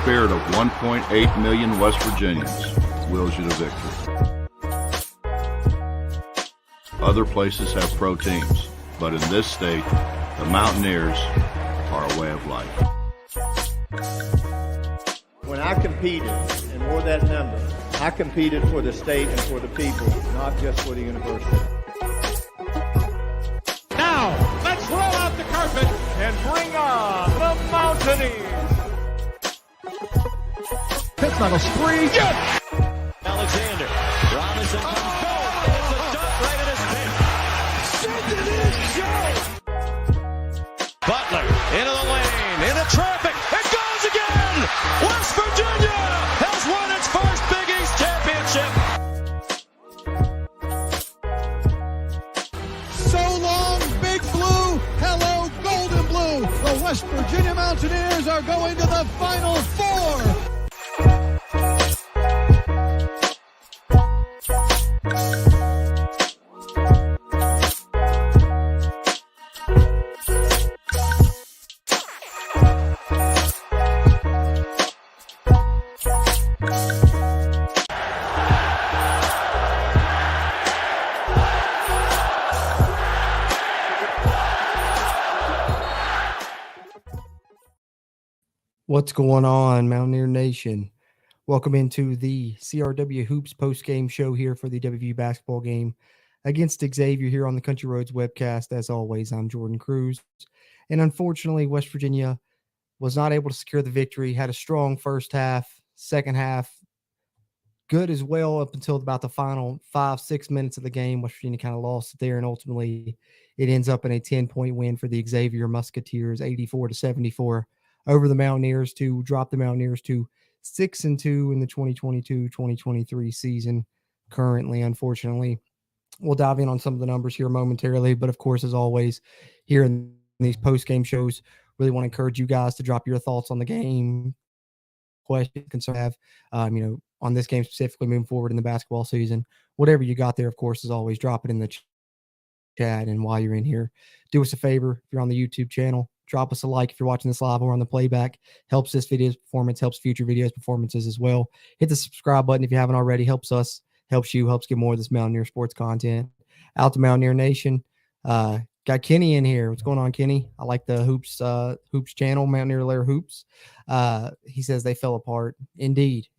spirit of 1.8 million West Virginians wills you to victory. Other places have pro teams, but in this state, the Mountaineers are a way of life. When I competed, and more that number, I competed for the state and for the people, not just for the university. Now, let's roll out the carpet and bring on the Mountaineers. Pittsburgh spree. Yes! Alexander. Robinson comes goal. It's a dunk right at his pin. Send it in, Joe. Butler into the lane, into traffic. It goes again. West Virginia has won its first Big East championship. So long, Big Blue. Hello, Golden Blue. The West Virginia Mountaineers are going to the Final Four. What's going on, Mountaineer Nation? Welcome into the CRW Hoops post-game show here for the WVU basketball game against Xavier here on the Country Roads webcast. As always, I'm Jordan Cruz. And unfortunately, West Virginia was not able to secure the victory, had a strong first half, second half, good as well up until about the final 5-6 minutes of the game. West Virginia kind of lost it there, and ultimately it ends up in a 10-point win for the Xavier Musketeers, 84-74. Over the Mountaineers to drop the Mountaineers to 6-2 in the 2022-2023 season currently, unfortunately. We'll dive in on some of the numbers here momentarily, but of course, as always, here in these post-game shows, really want to encourage you guys to drop your thoughts on the game, questions, concerns have, on this game specifically moving forward in the basketball season. Whatever you got there, of course, as always, drop it in the chat. And while you're in here, do us a favor, if you're on the YouTube channel, drop us a like if you're watching this live or on the playback. Helps this video's performance, helps future videos performances as well. Hit the subscribe button if you haven't already. Helps us, helps you, helps get more of this Mountaineer sports content out to Mountaineer Nation. Got Kenny in here. What's going on, Kenny? I like the hoops channel, Mountaineer Lair Hoops. He says they fell apart. Indeed.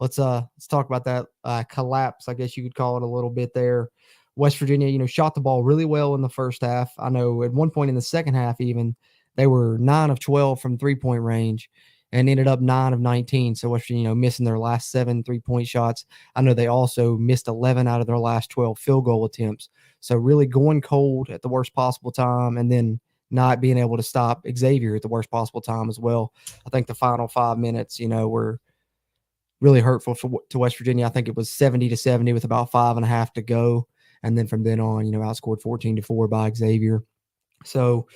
Let's talk about that collapse, I guess you could call it a little bit there. West Virginia, shot the ball really well in the first half. I know at one point in the second half even, they were 9 of 12 from three-point range and ended up 9 of 19. So West Virginia, missing their last 7 three-point shots. I know they also missed 11 out of their last 12 field goal attempts. So really going cold at the worst possible time and then not being able to stop Xavier at the worst possible time as well. I think the final 5 minutes, were really hurtful to West Virginia. I think it was 70-70 with about 5.5 to go. And then from then on, outscored 14-4 by Xavier. So,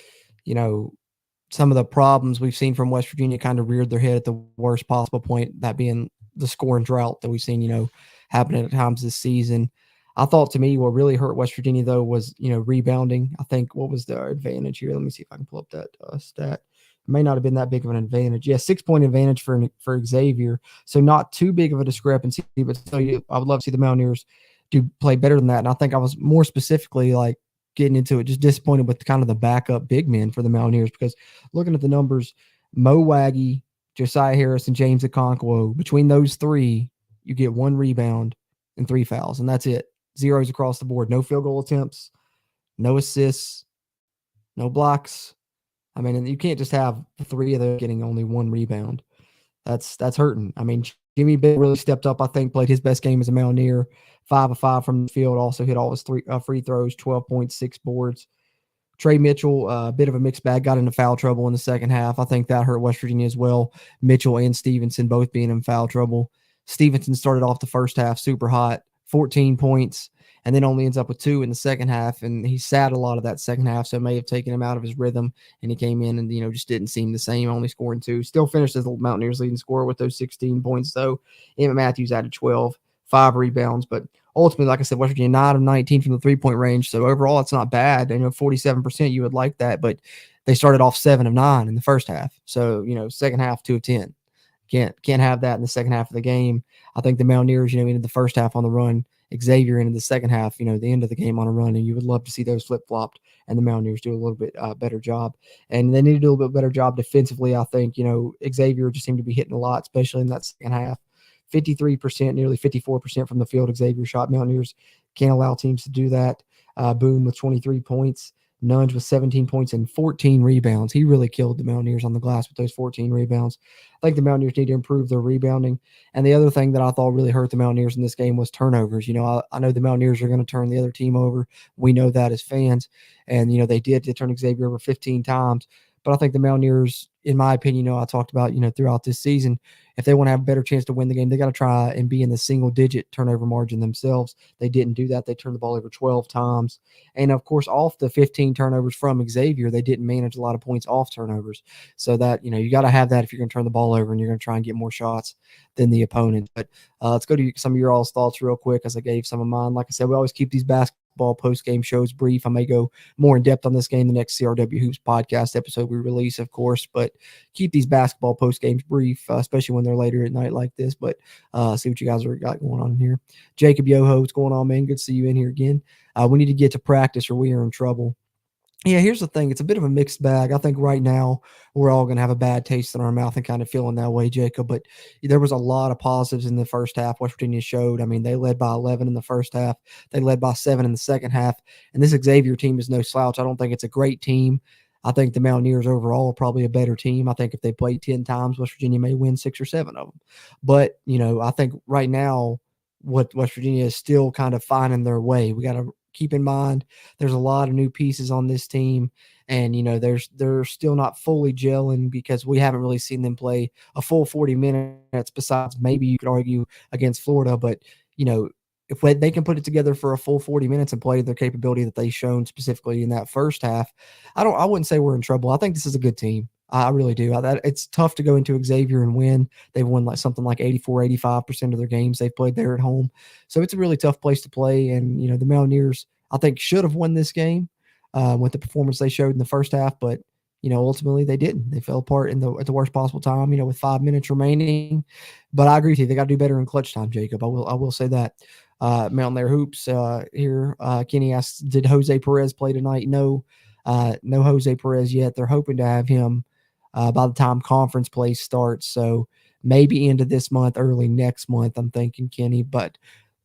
some of the problems we've seen from West Virginia kind of reared their head at the worst possible point, that being the scoring drought that we've seen, happening at times this season. I thought, to me, what really hurt West Virginia, though, was, rebounding. I think, what was the advantage here? Let me see if I can pull up that stat. It may not have been that big of an advantage. Yeah, 6-point advantage for Xavier. So not too big of a discrepancy, but still, I would love to see the Mountaineers do play better than that. And I think I was more specifically getting into it, just disappointed with kind of the backup big men for the Mountaineers, because looking at the numbers, Mo Waggy, Josiah Harris, and James Okonkwo, between those three, you get 1 rebound and 3 fouls, and that's it. Zeros across the board. No field goal attempts, no assists, no blocks. I mean, and you can't just have 3 of them getting only 1 rebound. That's hurting. I mean, Jimmy Big really stepped up, I think, played his best game as a Mountaineer, 5 of 5 from the field, also hit all his free throws, 12.6 boards. Trey Mitchell, a bit of a mixed bag, got into foul trouble in the second half. I think that hurt West Virginia as well. Mitchell and Stevenson both being in foul trouble. Stevenson started off the first half super hot, 14 points, and then only ends up with 2 in the second half, and he sat a lot of that second half, so it may have taken him out of his rhythm, and he came in and, just didn't seem the same, only scoring 2. Still finished as the Mountaineers' leading scorer with those 16 points, though. Emmett Matthews added 12, 5 rebounds, but ultimately, like I said, West Virginia 9 of 19 from the three-point range, so overall it's not bad. 47%, you would like that, but they started off 7 of 9 in the first half, so, second half 2 of 10. Can't have that in the second half of the game. I think the Mountaineers, ended the first half on the run. Xavier into the second half, the end of the game on a run, and you would love to see those flip-flopped and the Mountaineers do a little bit better job. And they need to do a little bit better job defensively, I think. Xavier just seemed to be hitting a lot, especially in that second half. 53%, nearly 54% from the field Xavier shot. Mountaineers can't allow teams to do that. Boone with 23 points. Nunge with 17 points and 14 rebounds. He really killed the Mountaineers on the glass with those 14 rebounds. I think the Mountaineers need to improve their rebounding. And the other thing that I thought really hurt the Mountaineers in this game was turnovers. I know the Mountaineers are going to turn the other team over. We know that as fans. And, they did turn Xavier over 15 times. But I think the Mountaineers, in my opinion, I talked about, throughout this season, if they want to have a better chance to win the game, they got to try and be in the single-digit turnover margin themselves. They didn't do that. They turned the ball over 12 times. And, of course, off the 15 turnovers from Xavier, they didn't manage a lot of points off turnovers. So that, you got to have that if you're going to turn the ball over and you're going to try and get more shots than the opponent. But let's go to some of your all's thoughts real quick as I gave some of mine. Like I said, we always keep these basketball post-game shows brief. I may go more in depth on this game the next CRW Hoops podcast episode we release, of course, but keep these basketball post-games brief, especially when they're later at night like this. But see what you guys are got going on here. Jacob Yoho, what's going on, man? Good to see you in here again. We need to get to practice or we are in trouble. Yeah, here's the thing. It's a bit of a mixed bag. I think right now we're all going to have a bad taste in our mouth and kind of feeling that way, Jacob. But there was a lot of positives in the first half. West Virginia showed. I mean, they led by 11 in the first half. They led by 7 in the second half. And this Xavier team is no slouch. I don't think it's a great team. I think the Mountaineers overall are probably a better team. I think if they play 10 times, West Virginia may win 6 or 7 of them. But, I think right now what West Virginia is still kind of finding their way. We got to keep in mind there's a lot of new pieces on this team, and they're still not fully gelling because we haven't really seen them play a full 40 minutes besides maybe you could argue against Florida. But if they can put it together for a full 40 minutes and play their capability that they've shown specifically in that first half, I wouldn't say we're in trouble. I think this is a good team. I really do. It's tough to go into Xavier and win. They've won something like 84, 85% of their games they've played there at home. So it's a really tough place to play. And, the Mountaineers, I think, should have won this game with the performance they showed in the first half. But, ultimately they didn't. They fell apart at the worst possible time, with 5 minutes remaining. But I agree with you. They got to do better in clutch time, Jacob. I will say that. Mountaineer Hoops here. Kenny asks, did Jose Perez play tonight? No, no Jose Perez yet. They're hoping to have him by the time conference play starts. So maybe into this month, early next month, I'm thinking, Kenny. But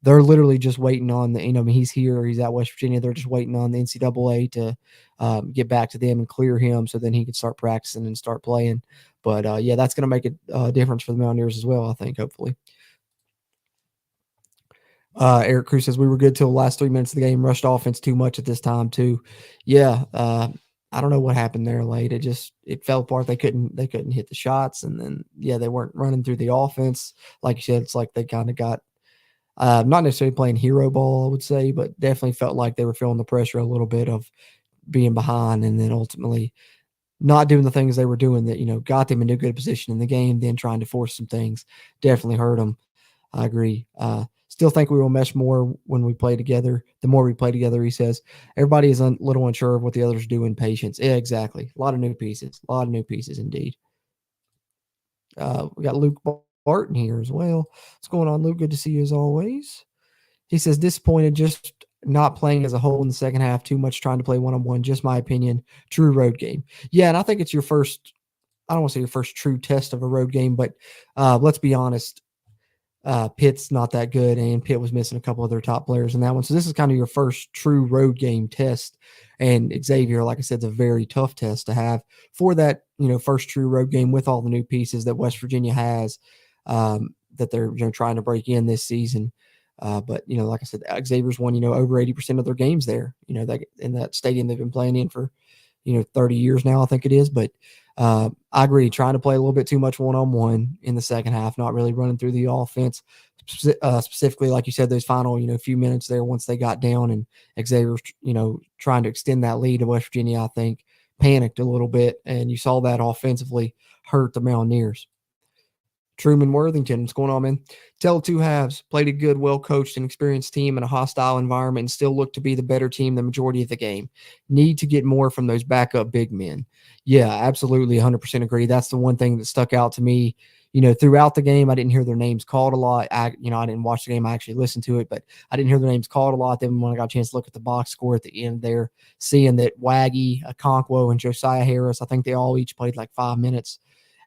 they're literally just waiting on he's here. He's at West Virginia. They're just waiting on the NCAA to get back to them and clear him so then he can start practicing and start playing. But, that's going to make a difference for the Mountaineers as well, I think, hopefully. Eric Cruz says we were good till the last 3 minutes of the game. Rushed offense too much at this time too. Yeah, I don't know what happened there late. It fell apart. They couldn't hit the shots, and then they weren't running through the offense. Like you said, it's like they kind of got not necessarily playing hero ball, I would say, but definitely felt like they were feeling the pressure a little bit of being behind, and then ultimately not doing the things they were doing that got them into a good position in the game. Then trying to force some things definitely hurt them. I agree. Still think we will mesh more when we play together. The more we play together, he says. Everybody is a little unsure of what the others do in patience. Yeah, exactly. A lot of new pieces. A lot of new pieces indeed. We got Luke Barton here as well. What's going on, Luke? Good to see you as always. He says, disappointed just not playing as a whole in the second half. Too much trying to play one-on-one. Just my opinion. True road game. Yeah, and I think it's your first, I don't want to say your first true test of a road game, but let's be honest. Pitt's not that good, and Pitt was missing a couple of their top players in that one. So this is kind of your first true road game test. And Xavier, like I said, is a very tough test to have for that, first true road game with all the new pieces that West Virginia has that they're trying to break in this season. But like I said, Xavier's won, over 80% of their games there, that in that stadium they've been playing in for, 30 years now, I think it is. But I agree, trying to play a little bit too much one-on-one in the second half, not really running through the offense, specifically, like you said, those final, few minutes there once they got down and Xavier was, trying to extend that lead to West Virginia, I think, panicked a little bit, and you saw that offensively hurt the Mountaineers. Truman Worthington, what's going on, man? Tell two halves, played a good, well-coached and experienced team in a hostile environment and still looked to be the better team the majority of the game. Need to get more from those backup big men. Yeah, absolutely, 100% agree. That's the one thing that stuck out to me, throughout the game, I didn't hear their names called a lot. I didn't watch the game. I actually listened to it, but I didn't hear their names called a lot. Then when I got a chance to look at the box score at the end there, seeing that Waggy, Okonkwo, and Josiah Harris, I think they all each played like 5 minutes,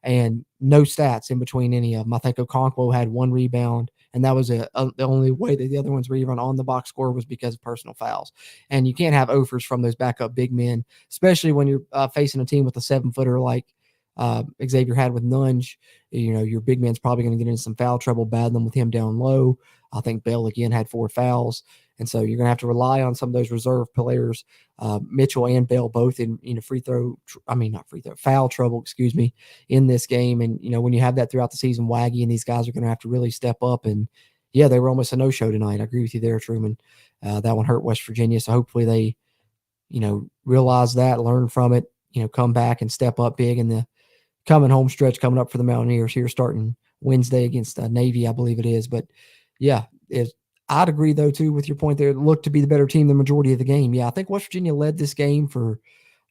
and no stats in between any of them. I think Okonkwo had 1 rebound, and that was the only way that the other ones were even on the box score was because of personal fouls. And you can't have offers from those backup big men, especially when you're facing a team with a 7-footer like Xavier had with Nunge. Your big man's probably going to get into some foul trouble battling with him down low. I think Bell again had 4 fouls. And so you're going to have to rely on some of those reserve players, Mitchell and Bell, both in foul trouble, in this game. And, when you have that throughout the season, Waggy and these guys are going to have to really step up. And, yeah, they were almost a no-show tonight. I agree with you there, Truman. That one hurt West Virginia. So hopefully they, realize that, learn from it, come back and step up big in the coming home stretch coming up for the Mountaineers here starting Wednesday against Navy, I believe it is. But, yeah, I'd agree, though, too, with your point there. It looked to be the better team the majority of the game. Yeah, I think West Virginia led this game for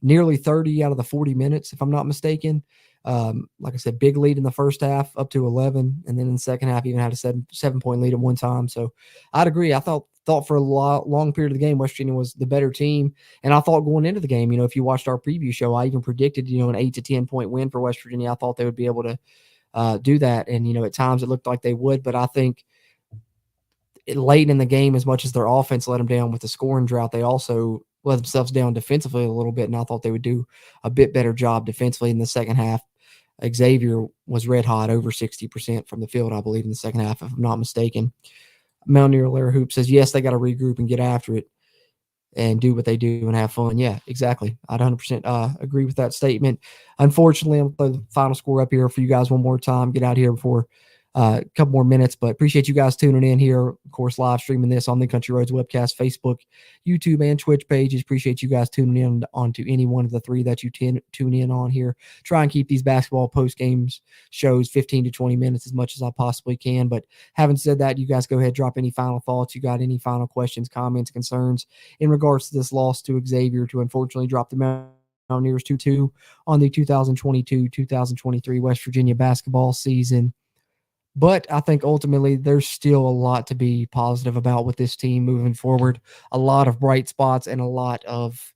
nearly 30 out of the 40 minutes, if I'm not mistaken. Like I said, big lead in the first half, up to 11, and then in the second half, even had a 7-point lead at one time. So I'd agree. I thought for a long period of the game, West Virginia was the better team. And I thought going into the game, if you watched our preview show, I even predicted, an 8 to 10 point win for West Virginia. I thought they would be able to do that. And, at times it looked like they would, but I think late in the game, as much as their offense let them down with the scoring drought, they also let themselves down defensively a little bit, and I thought they would do a bit better job defensively in the second half. Xavier was red hot, over 60% from the field, I believe, in the second half, if I'm not mistaken. Mountaineer Larry Hoop says, yes, they got to regroup and get after it and do what they do and have fun. Yeah, exactly. I'd 100% agree with that statement. Unfortunately, I'm going to throw the final score up here for you guys one more time. Get out here before a couple more minutes, but appreciate you guys tuning in here. Of course, live streaming this on the Country Roads webcast, Facebook, YouTube, and Twitch pages. Appreciate you guys tuning in onto any one of the 3 that you tune in on here. Try and keep these basketball post games shows 15 to 20 minutes as much as I possibly can. But having said that, you guys go ahead, drop any final thoughts. You got any final questions, comments, concerns in regards to this loss to Xavier to unfortunately drop the Mountaineers 2-2 on the 2022-2023 West Virginia basketball season. But I think ultimately there's still a lot to be positive about with this team moving forward. A lot of bright spots and a lot of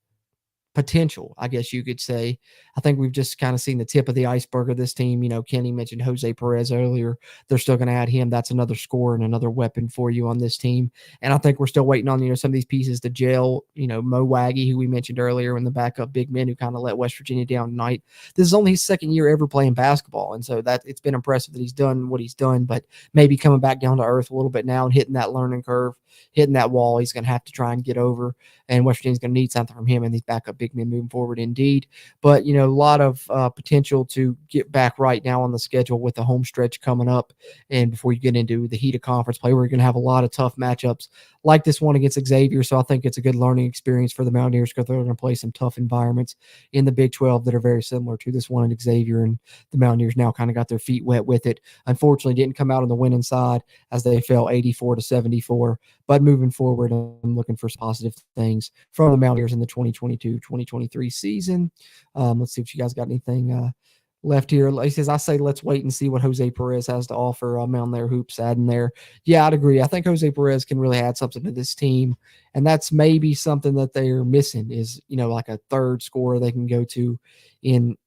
potential, I guess you could say. I think we've just kind of seen the tip of the iceberg of this team. Kenny mentioned Jose Perez earlier. They're still going to add him. That's another score and another weapon for you on this team. And I think we're still waiting on, some of these pieces to gel. Mo Waggy, who we mentioned earlier, and the backup big men who kind of let West Virginia down tonight. This is only his second year ever playing basketball. And so that it's been impressive that he's done what he's done, but maybe coming back down to earth a little bit now and hitting that learning curve, hitting that wall he's going to have to try and get over. And West Virginia's going to need something from him and these backup big men moving forward indeed. But, a lot of potential to get back right now on the schedule with the home stretch coming up. And before you get into the heat of conference play, we're going to have a lot of tough matchups like this one against Xavier. So I think it's a good learning experience for the Mountaineers because they're going to play some tough environments in the Big 12 that are very similar to this one at Xavier. And the Mountaineers now kind of got their feet wet with it. Unfortunately, didn't come out on the winning side as they fell 84-74. But moving forward, I'm looking for positive things from the Mountaineers in the 2022-2023 season. Let's see if you guys got anything left here. He says, I say let's wait and see what Jose Perez has to offer. Mountaineer Hoops adding there. Yeah, I'd agree. I think Jose Perez can really add something to this team, and that's maybe something that they're missing is, like a third scorer they can go to in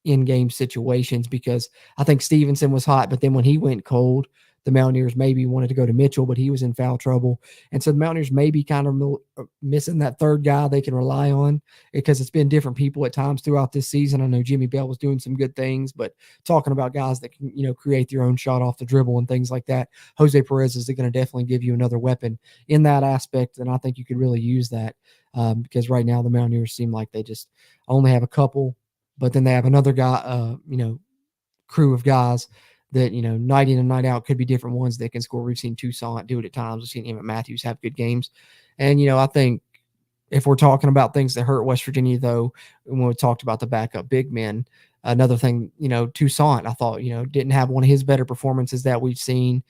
game situations, because I think Stevenson was hot, but then when he went cold, the Mountaineers maybe wanted to go to Mitchell, but he was in foul trouble. And so the Mountaineers may be kind of missing that third guy they can rely on, because it's been different people at times throughout this season. I know Jimmy Bell was doing some good things, but talking about guys that can, create their own shot off the dribble and things like that, Jose Perez is going to definitely give you another weapon in that aspect. And I think you could really use that because right now the Mountaineers seem like they just only have a couple, but then they have another guy, crew of guys that, night in and night out could be different ones that can score. We've seen Toussaint do it at times. We've seen Emmett Matthews have good games. And, I think if we're talking about things that hurt West Virginia, though, when we talked about the backup big men, Another thing, Toussaint, I thought, didn't have one of his better performances that we've seen.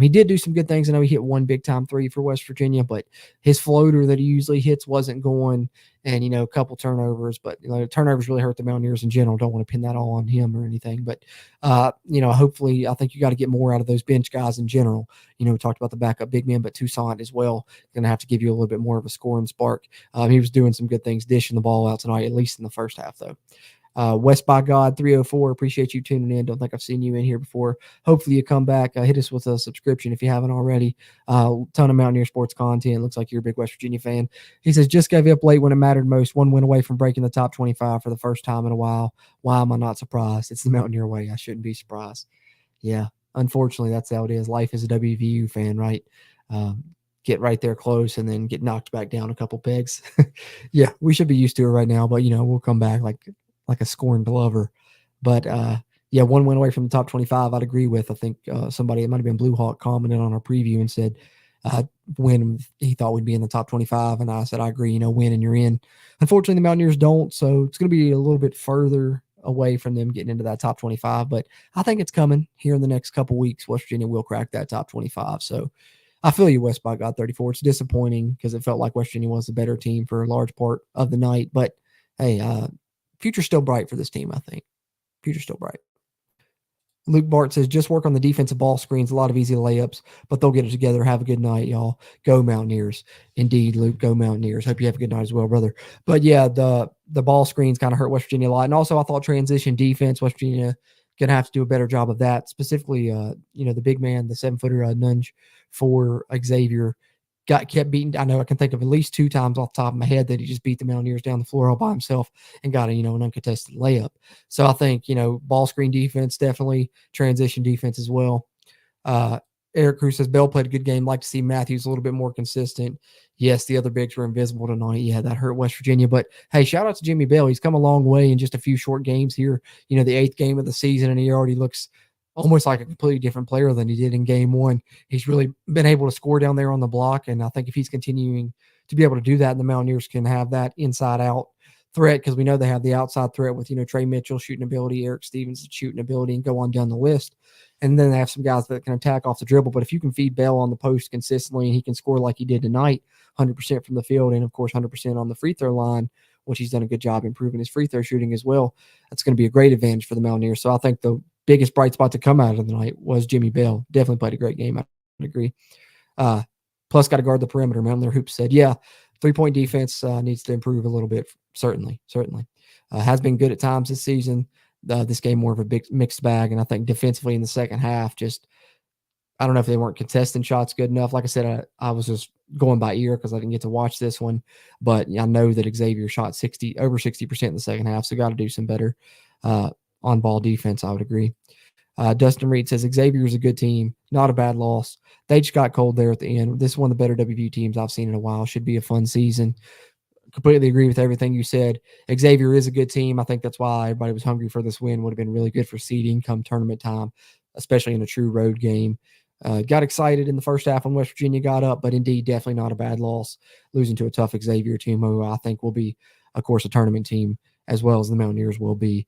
He did do some good things. I know he hit one big time three for West Virginia, but his floater that he usually hits wasn't going, and, a couple turnovers, but, turnovers really hurt the Mountaineers in general. Don't want to pin that all on him or anything, but, hopefully I think you got to get more out of those bench guys in general. We talked about the backup big man, but Toussaint as well, going to have to give you a little bit more of a scoring spark. He was doing some good things, dishing the ball out tonight, at least in the first half, though. West by God 304. Appreciate you tuning in. Don't think I've seen you in here before. Hopefully you come back. Hit us with a subscription if you haven't already. Ton of Mountaineer sports content. Looks like you're a big West Virginia fan. He says, just gave up late when it mattered most. One win away from breaking the top 25 for the first time in a while. Why am I not surprised? It's the Mountaineer way. I shouldn't be surprised. Yeah, unfortunately, that's how it is. Life is a WVU fan, right? Get right there close and then get knocked back down a couple pegs. Yeah, we should be used to it right now, but, we'll come back like a scorned lover. But yeah, one win away from the top 25, I'd agree with. I think somebody, it might have been Blue Hawk, commented on our preview and said when he thought we'd be in the top 25. And I said, I agree, win and you're in. Unfortunately, the Mountaineers don't. So it's going to be a little bit further away from them getting into that top 25. But I think it's coming here in the next couple weeks. West Virginia will crack that top 25. So I feel you, West by God 34. It's disappointing because it felt like West Virginia was the better team for a large part of the night. But hey, future's still bright for this team, I think. Future's still bright. Luke Bart says, just work on the defensive ball screens. A lot of easy layups, but they'll get it together. Have a good night, y'all. Go Mountaineers. Indeed, Luke, go Mountaineers. Hope you have a good night as well, brother. But yeah, the ball screens kind of hurt West Virginia a lot. And also I thought transition defense, West Virginia going to have to do a better job of that. Specifically, the big man, the 7-footer Nunge for Xavier, kept beaten. I know I can think of at least 2 times off the top of my head that he just beat the Mountaineers down the floor all by himself and got an uncontested layup. So I think, ball screen defense, definitely transition defense as well. Eric Cruz says, Bell played a good game. Like to see Matthews a little bit more consistent. Yes, the other bigs were invisible tonight. Yeah, that hurt West Virginia. But hey, shout out to Jimmy Bell. He's come a long way in just a few short games here. The 8th game of the season, and he already looks almost like a completely different player than he did in game 1. He's really been able to score down there on the block. And I think if he's continuing to be able to do that, the Mountaineers can have that inside out threat, because we know they have the outside threat with, Trey Mitchell shooting ability, Eric Stevens shooting ability, and go on down the list. And then they have some guys that can attack off the dribble. But if you can feed Bell on the post consistently and he can score like he did tonight, 100% from the field, and of course 100% on the free throw line, which he's done a good job improving his free throw shooting as well, that's going to be a great advantage for the Mountaineers. So I think the biggest bright spot to come out of the night was Jimmy Bell. Definitely played a great game. I would agree. Plus got to guard the perimeter. Mountaineer Hoops said, yeah, 3-point defense needs to improve a little bit. Certainly. Has been good at times this season. This game more of a big mixed bag. And I think defensively in the second half, I don't know if they weren't contesting shots good enough. Like I said, I was just going by ear because I didn't get to watch this one. But I know that Xavier shot over 60% in the second half. So got to do some better on ball defense, I would agree. Dustin Reed says Xavier is a good team, not a bad loss. They just got cold there at the end. This is one of the better WVU teams I've seen in a while. Should be a fun season. Completely agree with everything you said. Xavier is a good team. I think that's why everybody was hungry for this win. Would have been really good for seeding come tournament time, especially in a true road game. Got excited in the first half when West Virginia got up, but indeed, definitely not a bad loss. Losing to a tough Xavier team, who I think will be, of course, a tournament team as well as the Mountaineers will be,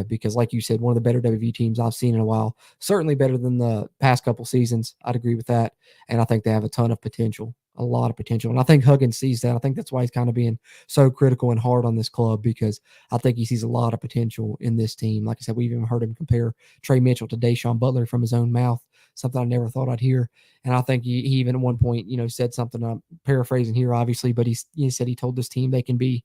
because like you said, one of the better WVU teams I've seen in a while, certainly better than the past couple seasons. I'd agree with that. And I think they have a ton of potential, a lot of potential. And I think Huggins sees that. I think that's why he's kind of being so critical and hard on this club, because I think he sees a lot of potential in this team. Like I said, we've even heard him compare Trey Mitchell to Deshaun Butler from his own mouth, something I never thought I'd hear. And I think he even at one point, said something, I'm paraphrasing here, obviously, but he said he told this team they can be,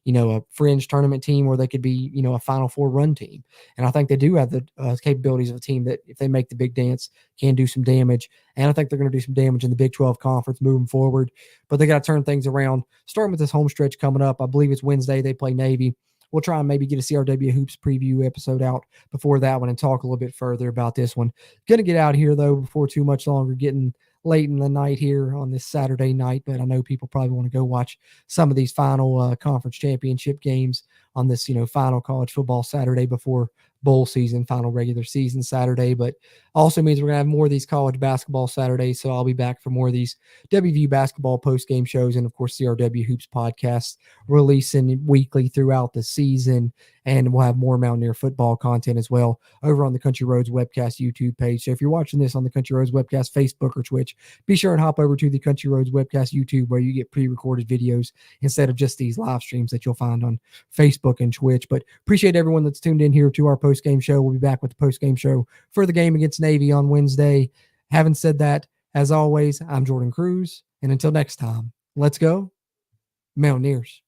a fringe tournament team, or they could be, a Final Four run team. And I think they do have the capabilities of a team that, if they make the big dance, can do some damage. And I think they're going to do some damage in the Big 12 conference moving forward. But they got to turn things around, starting with this home stretch coming up. I believe it's Wednesday. They play Navy. We'll try and maybe get a CRW Hoops preview episode out before that one and talk a little bit further about this one. Going to get out here, though, before too much longer, getting late in the night here on this Saturday night, but I know people probably want to go watch some of these final conference championship games on this, final college football Saturday before bowl season, final regular season Saturday, but also means we're going to have more of these college basketball Saturdays. So I'll be back for more of these WVU basketball post-game shows and, of course, CRW Hoops podcasts releasing weekly throughout the season. And we'll have more Mountaineer football content as well over on the Country Roads Webcast YouTube page. So if you're watching this on the Country Roads Webcast Facebook or Twitch, be sure and hop over to the Country Roads Webcast YouTube, where you get pre-recorded videos instead of just these live streams that you'll find on Facebook and Twitch. But appreciate everyone that's tuned in here to our post-game show. We'll be back with the post-game show for the game against Navy on Wednesday. Having said that, as always, I'm Jordan Cruz. And until next time, let's go Mountaineers.